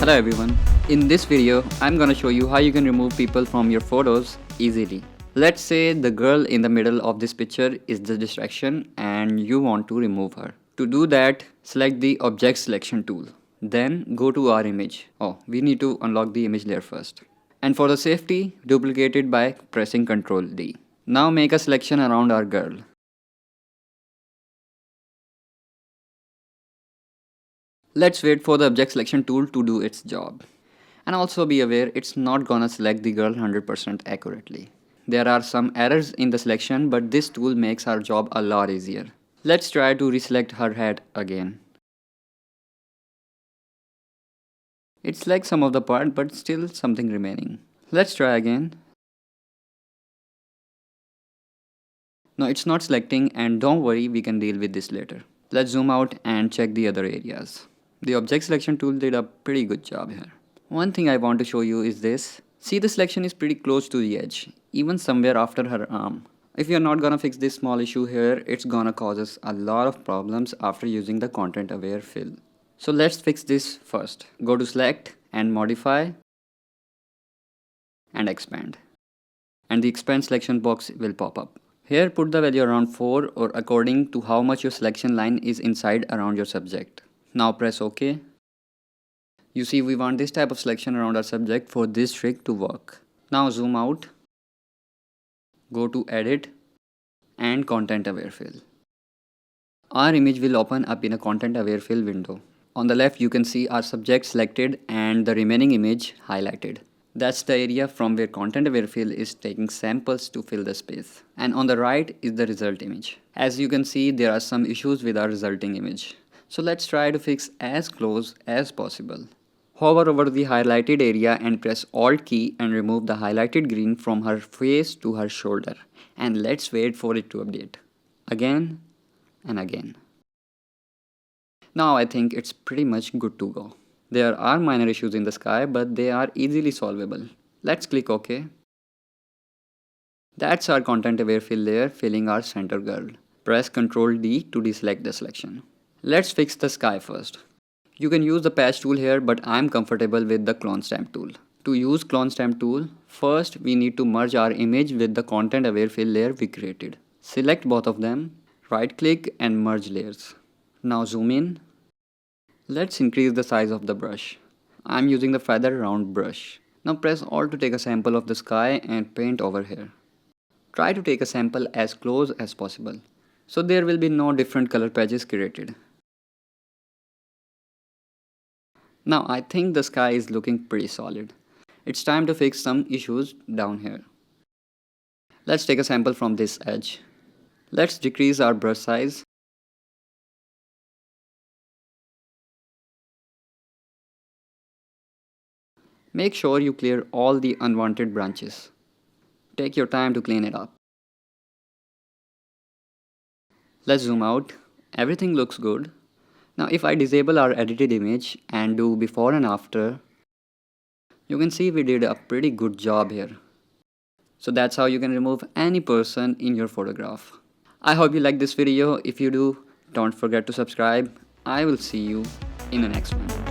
Hello everyone. In this video, I'm gonna show you how you can remove people from your photos easily. Let's say the girl in the middle of this picture is the distraction and you want to remove her. To do that, select the object selection tool. Then go to our image. We need to unlock the image layer first. And for the safety, duplicate it by pressing Ctrl D. Now make a selection around our girl. Let's wait for the object selection tool to do its job. And also be aware it's not gonna select the girl 100% accurately. There are some errors in the selection, but this tool makes our job a lot easier. Let's try to reselect her head again. It selects some of the part, but still something remaining. Let's try again. No, it's not selecting, and don't worry, we can deal with this later. Let's zoom out and check the other areas. The object selection tool did a pretty good job here. One thing I want to show you is this. See, the selection is pretty close to the edge, even somewhere after her arm. If you're not gonna fix this small issue here, it's gonna cause us a lot of problems after using the content aware fill. So let's fix this first. Go to select and modify and expand. And the expand selection box will pop up. Here put the value around 4 or according to how much your selection line is inside around your subject. Now press OK. You see, we want this type of selection around our subject for this trick to work. Now zoom out, go to edit and content aware fill. Our image will open up in a content aware fill window. On the left you can see our subject selected and the remaining image highlighted. That's the area from where content aware fill is taking samples to fill the space. And on the right is the result image. As you can see, there are some issues with our resulting image. So let's try to fix as close as possible. Hover over the highlighted area and press Alt key and remove the highlighted green from her face to her shoulder. And let's wait for it to update. Again and again. Now I think it's pretty much good to go. There are minor issues in the sky, but they are easily solvable. Let's click OK. That's our content aware fill layer filling our center girl. Press Ctrl D to deselect the selection. Let's fix the sky first. You can use the patch tool here, but I'm comfortable with the clone stamp tool. To use clone stamp tool, first we need to merge our image with the content aware fill layer we created. Select both of them, right click and merge layers. Now zoom in. Let's increase the size of the brush. I'm using the feather round brush. Now press Alt to take a sample of the sky and paint over here. Try to take a sample as close as possible, so there will be no different color patches created. Now I think the sky is looking pretty solid. It's time to fix some issues down here. Let's take a sample from this edge. Let's decrease our brush size. Make sure you clear all the unwanted branches. Take your time to clean it up. Let's zoom out. Everything looks good. Now if I disable our edited image and do before and after, you can see we did a pretty good job here. So that's how you can remove any person in your photograph. I hope you like this video. If you do, don't forget to subscribe. I will see you in the next one.